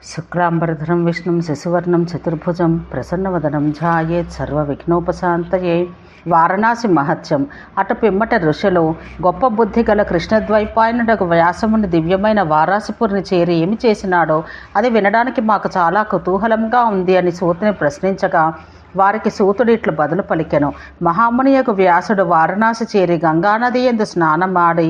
శుక్లాంబరధరం విష్ణుం శశివర్ణం చతుర్భుజం ప్రసన్నవదనం ధ్యాయేత్ సర్వవిఘ్నోపశాంతయే. వారణాసి మహత్యం. అటు పిమ్మట ఋషులు గొప్ప బుద్ధి గల కృష్ణద్వైపాయనుడకు వ్యాసముని దివ్యమైన వారాసిపురిని చేరి ఏమి చేసినాడో అది వినడానికి మాకు చాలా కుతూహలంగా ఉంది అని సూతుని ప్రశ్నించగా వారికి సూతుడు ఇట్లు బదులు పలికెను. మహామునియకు వ్యాసుడు వారణాసి చేరి గంగానది యందు స్నానమాడి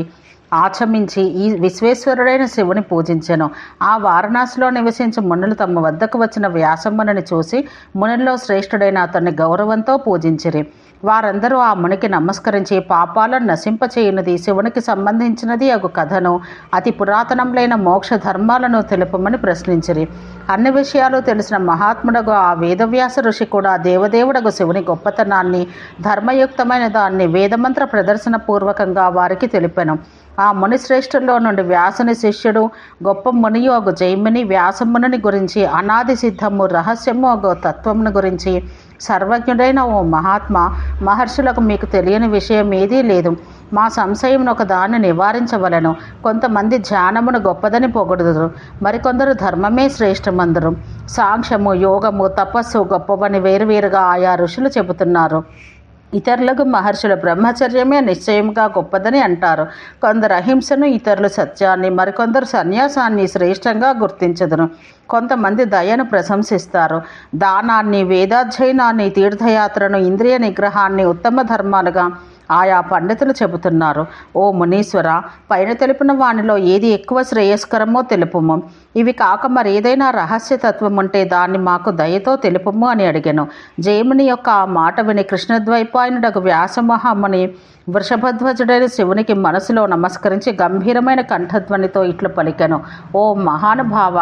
ఆచమించి ఈ విశ్వేశ్వరుడైన శివుని పూజించెను. ఆ వారణాసిలో నివసించి మునులు తమ వద్దకు వచ్చిన వ్యాసమునిని చూసి మునుల్లో శ్రేష్ఠుడైన అతన్ని గౌరవంతో పూజించిరి. వారందరూ ఆ మునికి నమస్కరించి పాపాలను నశింపచేయునది శివునికి సంబంధించినది అగు కథను అతి పురాతనములైన మోక్ష ధర్మాలను తెలుపమని ప్రశ్నించిరి. అన్ని విషయాలు తెలిసిన మహాత్ముడగు ఆ వేదవ్యాస ఋషి కూడా దేవదేవుడగు శివుని గొప్పతనాన్ని ధర్మయుక్తమైన దాన్ని వేదమంత్ర ప్రదర్శన పూర్వకంగా వారికి తెలిపెను. ఆ ముని శ్రేష్ఠుల్లో నుండి వ్యాసుని శిష్యుడు గొప్ప మునియు అగు జైమిని వ్యాసముని గురించి అనాది సిద్ధము రహస్యము అగు తత్వమును గురించి సర్వజ్ఞుడైన ఓ మహాత్మా, మహర్షులకు మీకు తెలియని విషయం ఏదీ లేదు. మా సంశయమును ఒక దాన్ని నివారించవలను. కొంతమంది ధ్యానమును గొప్పదని పొగడుదురు, మరికొందరు ధర్మమే శ్రేష్టమందరు. సాంఖ్యము యోగము తపస్సు గొప్పవని వేరువేరుగా ఆయా ఋషులు చెబుతున్నారు. ఇతరులకు మహర్షుల బ్రహ్మచర్యమే నిశ్చయంగా గొప్పదని అంటారు. కొందరు అహింసను, ఇతరులు సత్యాన్ని, మరికొందరు సన్యాసాన్ని శ్రేష్టంగా గుర్తించదును. కొంతమంది దయను ప్రశంసిస్తారు. దానాన్ని, వేదాధ్యయనాన్ని, తీర్థయాత్రను, ఇంద్రియ నిగ్రహాన్ని ఉత్తమ ధర్మాలుగా ఆయా పండితులు చెబుతున్నారు. ఓ మునీశ్వర, పైన తెలిపిన వానిలో ఏది ఎక్కువ శ్రేయస్కరమో తెలుపుము. ఇవి కాక మరేదైనా రహస్యతత్వం ఉంటే దాన్ని మాకు దయతో తెలుపుము అని అడిగాను. జయముని యొక్క ఆ మాట విని కృష్ణద్వైపాయనుడకు వ్యాసమహాముని వృషభధ్వజుడైన శివునికి మనసులో నమస్కరించి గంభీరమైన కంఠధ్వనితో ఇట్లు పలికెను. ఓ మహానుభావ,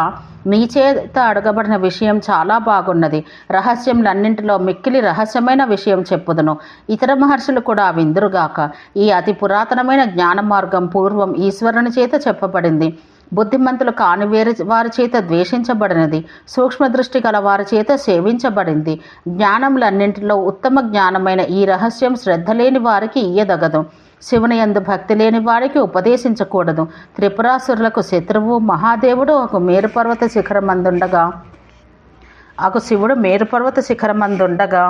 మీ చేత అడగబడిన విషయం చాలా బాగున్నది. రహస్యములన్నింటిలో మిక్కిలి రహస్యమైన విషయం చెప్పుదును. ఇతర మహర్షులు కూడా విందురుగాక. ఈ అతి పురాతనమైన జ్ఞాన మార్గం పూర్వం ఈశ్వరుని చేత చెప్పబడింది. బుద్ధిమంతులు కాని వారి చేత ద్వేషించబడినది. సూక్ష్మదృష్టి గల వారి చేత సేవించబడింది. జ్ఞానములన్నింటిలో ఉత్తమ జ్ఞానమైన ఈ రహస్యం శ్రద్ధ లేని వారికి ఇయ్యదగదు. శివుని యందు భక్తి లేని వాడికి ఉపదేశించకూడదు. త్రిపురాసురులకు శత్రువు మహాదేవుడు శివుడు మేరుపర్వత శిఖరమందుండగా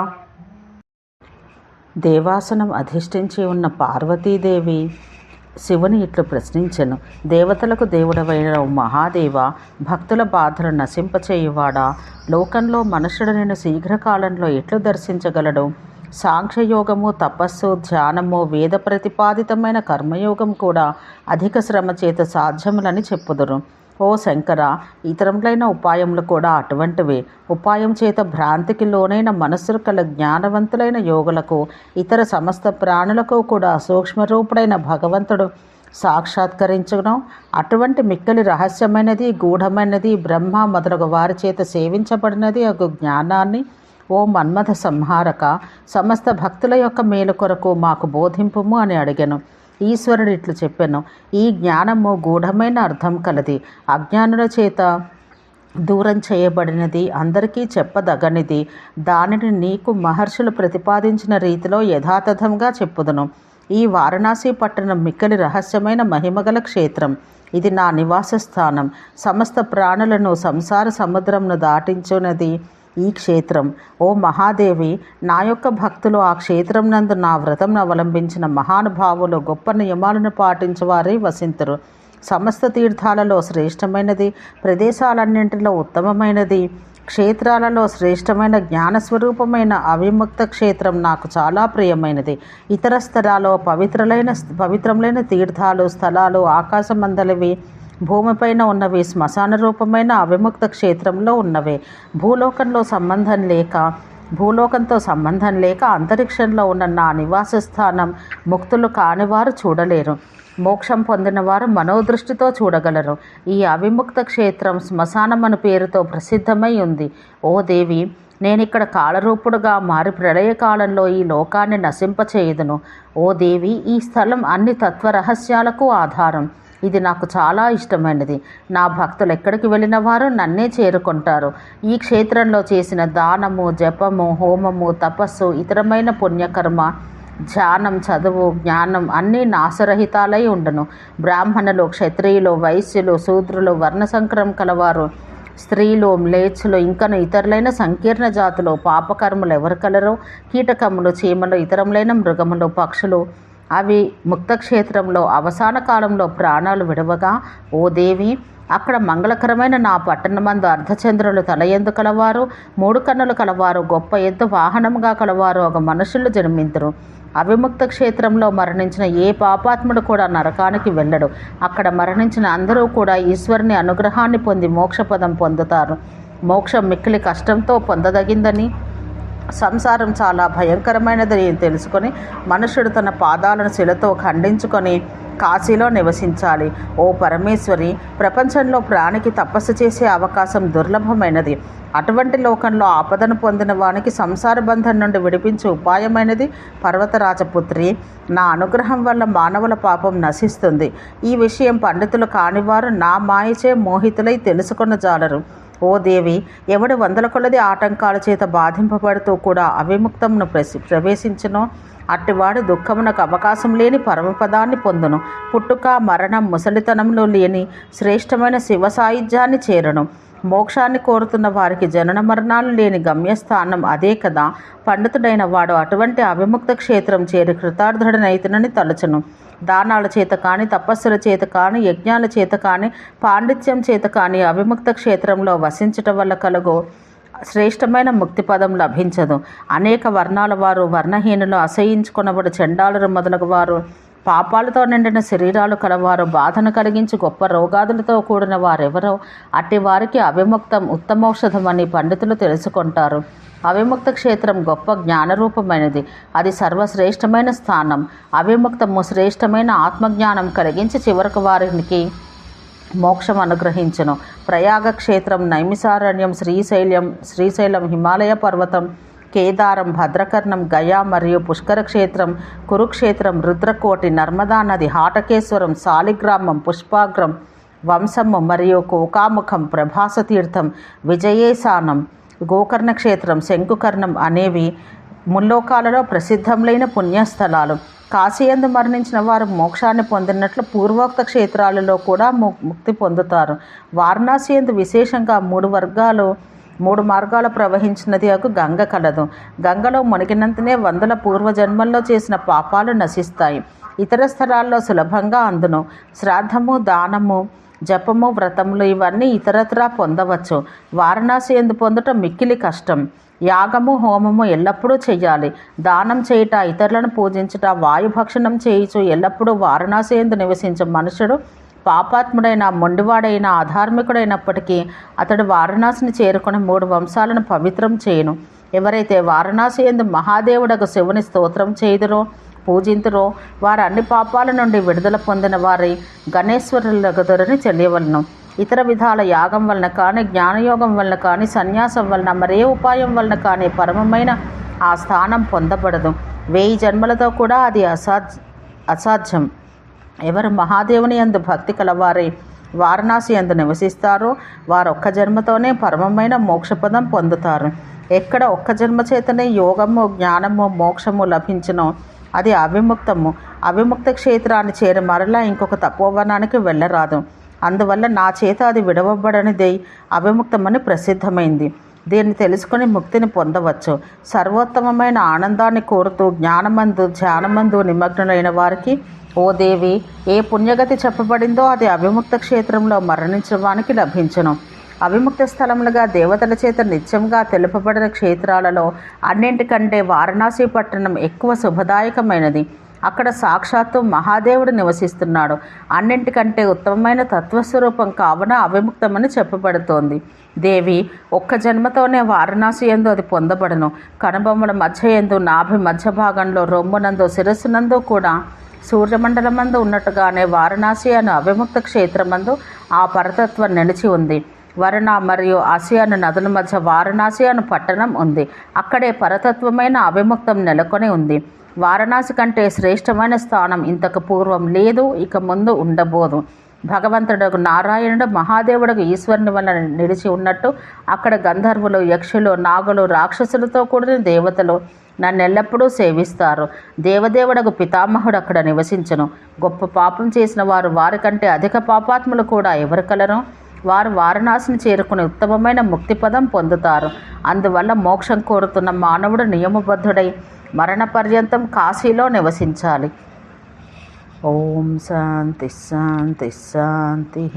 దేవాసనం అధిష్ఠించి ఉన్న పార్వతీదేవి శివుని ఇట్లు ప్రశ్నించెను. దేవతలకు దేవుడవైన మహాదేవ, భక్తుల బాధలు నశింపచేయువాడా, లోకంలో మనుషుడు నేను శీఘ్రకాలంలో ఎట్లు దర్శించగలడు? సాంఖ్యయోగము, తపస్సు, ధ్యానము, వేద ప్రతిపాదితమైన కర్మయోగం కూడా అధిక శ్రమ చేత సాధ్యములని చెప్పుదురు. ఓ శంకర, ఇతరములైన ఉపాయములు కూడా అటువంటివే. ఉపాయం చేత భ్రాంతికి లోనైన మనస్సులు కల జ్ఞానవంతులైన యోగులకు, ఇతర సమస్త ప్రాణులకు కూడా సూక్ష్మరూపుడైన భగవంతుడు సాక్షాత్కరించును. అటువంటి మిక్కలి రహస్యమైనది, గూఢమైనది, బ్రహ్మ మొదలగు వారి చేత సేవించబడినది అగు జ్ఞానాన్ని ఓ మన్మథ సంహారక, సమస్త భక్తుల యొక్క మేలు కొరకు మాకు బోధింపుము అని అడిగాను. ఈశ్వరుడు ఇట్లు చెప్పెను. ఈ జ్ఞానము గూఢమైన అర్థం కలది, అజ్ఞానుల చేత దూరం చేయబడినది, అందరికీ చెప్పదగనిది. దానిని నీకు మహర్షులు ప్రతిపాదించిన రీతిలో యథాతథంగా చెప్పుదును. ఈ వారణాసి పట్టణం మిక్కలి రహస్యమైన మహిమగల క్షేత్రం. ఇది నా నివాస స్థానం. సమస్త ప్రాణులను సంసార సముద్రంను దాటించున్నది ఈ క్షేత్రం. ఓ మహాదేవి, నా యొక్క భక్తులు ఆ క్షేత్రం నందు నా వ్రతంను అవలంబించిన మహానుభావులు గొప్ప నియమాలను పాటించువారే వసింతురు. సమస్త తీర్థాలలో శ్రేష్టమైనది, ప్రదేశాలన్నింటిలో ఉత్తమమైనది, క్షేత్రాలలో శ్రేష్టమైన జ్ఞానస్వరూపమైన అవిముక్త క్షేత్రం నాకు చాలా ప్రియమైనది. ఇతర స్థలాల్లో పవిత్రములైన తీర్థాలు, స్థలాలు ఆకాశమందలివి, భూమిపైన ఉన్నవి శ్మశాన రూపమైన అవిముక్త క్షేత్రంలో ఉన్నవే. భూలోకంతో సంబంధం లేక అంతరిక్షంలో ఉన్న నా నివాస స్థానం ముక్తులు కానివారు చూడలేరు. మోక్షం పొందినవారు మనోదృష్టితో చూడగలరు. ఈ అవిముక్త క్షేత్రం శ్మశానం అను పేరుతో ప్రసిద్ధమై ఉంది. ఓ దేవి, నేనిక్కడ కాలరూపుడుగా మారి ప్రళయకాలంలో ఈ లోకాన్ని నశింపచేయుదును. ఓ దేవి, ఈ స్థలం అన్ని తత్వరహస్యాలకు ఆధారం. ఇది నాకు చాలా ఇష్టమైనది. నా భక్తులు ఎక్కడికి వెళ్ళిన వారు నన్నే చేరుకుంటారు. ఈ క్షేత్రంలో చేసిన దానము, జపము, హోమము, తపస్సు, ఇతరమైన పుణ్యకర్మ, ధ్యానం, చదువు, జ్ఞానం అన్నీ నాశరహితాలై ఉండును. బ్రాహ్మణులు, క్షత్రియులు, వైశ్యులు, శూద్రులు, వర్ణసంకరం కలవారు, స్త్రీలు, మ్లేచ్చులు, ఇంకను ఇతరులైన సంకీర్ణ జాతులు, పాపకర్ములు ఎవరు కలరో, కీటకములు, చీమలు, ఇతరములైన మృగములు, పక్షులు అవి ముక్తక్షేత్రంలో అవసాన కాలంలో ప్రాణాలు విడవగా, ఓ దేవి, అక్కడ మంగళకరమైన నా పట్టణమందు అర్ధచంద్రులు తలయందు కలవారు, 3 కన్నులు కలవారు, గొప్ప ఎద్దు వాహనముగా కలవారు ఒక మనుషులు జన్మింతురు. అవిముక్త క్షేత్రంలో మరణించిన ఏ పాపాత్ముడు కూడా నరకానికి వెళ్ళడు. అక్కడ మరణించిన అందరూ కూడా ఈశ్వరుని అనుగ్రహాన్ని పొంది మోక్షపదం పొందుతారు. మోక్షం మిక్కిలి కష్టంతో పొందదగిందని, సంసారం చాలా భయంకరమైనదని తెలుసుకొని మనుషుడు తన పాదాలను శిలతో ఖండించుకొని కాశీలో నివసించాలి. ఓ పరమేశ్వరి, ప్రపంచంలో ప్రాణికి తపస్సు చేసే అవకాశం దుర్లభమైనది. అటువంటి లోకంలో ఆపదను పొందిన వానికి సంసార బంధం నుండి విడిపించే ఉపాయమైనది పర్వతరాజపుత్రి. నా అనుగ్రహం వల్ల మానవుల పాపం నశిస్తుంది. ఈ విషయం పండితులు కానివారు నా మాయచే మోహితులై తెలుసుకొనజాలరు. ఓ దేవి, ఎవడు 100 కొలది ఆటంకాల చేత బాధింపబడుతూ కూడా అవిముక్తమును ప్రవేశించునో అట్టివాడు దుఃఖమునకు అవకాశం లేని పరమపదాన్ని పొందును. పుట్టుక, మరణం, ముసలితనంలో లేని శ్రేష్టమైన శివ సాయుధ్యాన్ని చేరను. మోక్షాన్ని కోరుతున్న వారికి జనన మరణాలు లేని గమ్యస్థానం అదే కదా. పండితుడైన వాడు అటువంటి అవిముక్త క్షేత్రం చేరి కృతార్థుడనైతునని తలచును. దానాల చేత కానీ, తపస్సుల చేత కానీ, యజ్ఞాల చేత కానీ, పాండిత్యం చేత కానీ అవిముక్త క్షేత్రంలో వసించటం వల్ల కలుగు శ్రేష్టమైన ముక్తి పదం లభించదు. అనేక వర్ణాల వారు, వర్ణహీనులు, అసహించుకున్నబడు చండాలురు మొదలగు వారు, పాపాలతో నిండిన శరీరాలు కలవారు, బాధను కలిగించి గొప్ప రోగాదులతో కూడిన వారెవరో అట్టి వారికి అవిముక్తం ఉత్తమౌషధమని పండితులు తెలుసుకుంటారు. అవిముక్త క్షేత్రం గొప్ప జ్ఞానరూపమైనది. అది సర్వశ్రేష్టమైన స్థానం. అవిముక్తము శ్రేష్టమైన ఆత్మజ్ఞానం కలిగించి చివరకు వారికి మోక్షం అనుగ్రహించును. ప్రయాగ క్షేత్రం, నైమిసారణ్యం, శ్రీశైలం, హిమాలయ పర్వతం, కేదారం, భద్రకర్ణం, గయా మరియు పుష్కర క్షేత్రం, కురుక్షేత్రం, రుద్రకోటి, నర్మదా నది, హాటకేశ్వరం, శాలిగ్రామం, పుష్పాగ్రం, వంశము మరియు కోకాముఖం, ప్రభాస తీర్థం, విజయేశానం, గోకర్ణ క్షేత్రం, శంకుకర్ణం అనేవి ముల్లోకాలలో ప్రసిద్ధములైన పుణ్యస్థలాలు. కాశీయందు మరణించిన వారు మోక్షాన్ని పొందినట్లు పూర్వోక్త క్షేత్రాలలో కూడా ముక్తి పొందుతారు. వారణాసి యందు విశేషంగా 3 మార్గాలు ప్రవహించినది గంగ కలదు. గంగలో మునిగినంతనే 100 పూర్వజన్మల్లో చేసిన పాపాలు నశిస్తాయి. ఇతర స్థలాల్లో సులభంగా అందును. శ్రాద్ధము, దానము, జపము, వ్రతములు ఇవన్నీ ఇతరత్రా పొందవచ్చు. వారణాసి యందు పొందటం మిక్కిలి కష్టం. యాగము, హోమము ఎల్లప్పుడూ చెయ్యాలి. దానం చేయుట, ఇతరులను పూజించుట, వాయుభక్షణం చేయుచు ఎల్లప్పుడూ వారణాసి యందు నివసించే మనుషుడు పాపాత్ముడైన, మొండివాడైన, అధార్మికుడైనప్పటికీ అతడు వారణాసిని చేరుకుని 3 వంశాలను పవిత్రం చేయును. ఎవరైతే వారణాసి యందు మహాదేవుడకు శివుని స్తోత్రం చేయుదురో, పూజింతురో వారు అన్ని పాపాల నుండి విడుదల పొందిన వారి గణేశ్వరులగుదరని తెలియవలను. ఇతర విధాల యాగం వలన కానీ, జ్ఞానయోగం వలన కానీ, సన్యాసం వలన మరే ఉపాయం వలన కానీ పరమమైన ఆ స్థానం పొందబడదు. 1000 జన్మలతో కూడా అది అసాధ్యం. ఎవరు మహాదేవుని యందు భక్తి కలవారే వారణాసి యందు నివసిస్తారో వారు ఒక్క జన్మతోనే పరమమైన మోక్షపదం పొందుతారు. ఎక్కడ ఒక్క జన్మ చేతనే యోగము, జ్ఞానము, మోక్షము లభించునో అది అవిముక్తము. అవిముక్త క్షేత్రాన్ని చేరి మరలా ఇంకొక తపోవనానికి వెళ్ళరాదు. అందువల్ల నా చేత అది విడవబడనిదై అవిముక్తమని ప్రసిద్ధమైంది. దీన్ని తెలుసుకొని ముక్తిని పొందవచ్చు. సర్వోత్తమమైన ఆనందాన్ని కోరుతూ జ్ఞానమందు, ధ్యానమందు నిమగ్నులైన వారికి, ఓ దేవి, ఏ పుణ్యగతి చెప్పబడిందో అది అవిముక్త క్షేత్రంలో మరణించిన వానికి లభించును. అవిముక్త స్థలములుగా దేవతల చేత నిత్యంగా తెలుపబడిన క్షేత్రాలలో అన్నింటికంటే వారణాసి పట్టణం ఎక్కువ శుభదాయకమైనది. అక్కడ సాక్షాత్తు మహాదేవుడు నివసిస్తున్నాడు. అన్నింటికంటే ఉత్తమమైన తత్వస్వరూపం కావున అవిముక్తమని చెప్పబడుతోంది. దేవి, ఒక్క జన్మతోనే వారణాసి యందు అది పొందబడును. కనుబొమ్మల మధ్య యందు, నాభి మధ్య భాగంలో, రొమ్మునందు, శిరస్సునందు కూడా సూర్యమండలమందు ఉన్నట్టుగానే వారణాసి అను అవిముక్త క్షేత్రమందు ఆ పరతత్వం నిలిచి ఉంది. వరుణ మరియు ఆసియాను నదుల మధ్య వారణాసి అను పట్టణం ఉంది. అక్కడే పరతత్వమైన అవిముక్తం నెలకొని ఉంది. వారణాసి కంటే శ్రేష్టమైన స్థానం ఇంతకు పూర్వం లేదు, ఇక ముందు ఉండబోదు. భగవంతుడు నారాయణుడు మహాదేవుడు ఈశ్వరుని వల్ల నిలిచి ఉన్నట్టు అక్కడ గంధర్వులు, యక్షులు, నాగులు, రాక్షసులతో కూడిన దేవతలు నన్నెల్లప్పుడూ సేవిస్తారు. దేవదేవుడకు పితామహుడు అక్కడ నివసించను. గొప్ప పాపం చేసిన వారు, వారికంటే అధిక పాపాత్ములు కూడా ఎవరు కలరు? వారు వారణాసిని చేరుకుని ఉత్తమమైన ముక్తి పదం పొందుతారు. అందువల్ల మోక్షం కోరుతున్న మానవుడు నియమబద్ధుడై మరణ పర్యంతం కాశీలో నివసించాలి. ఓం శాంతి శాంతి శాంతి.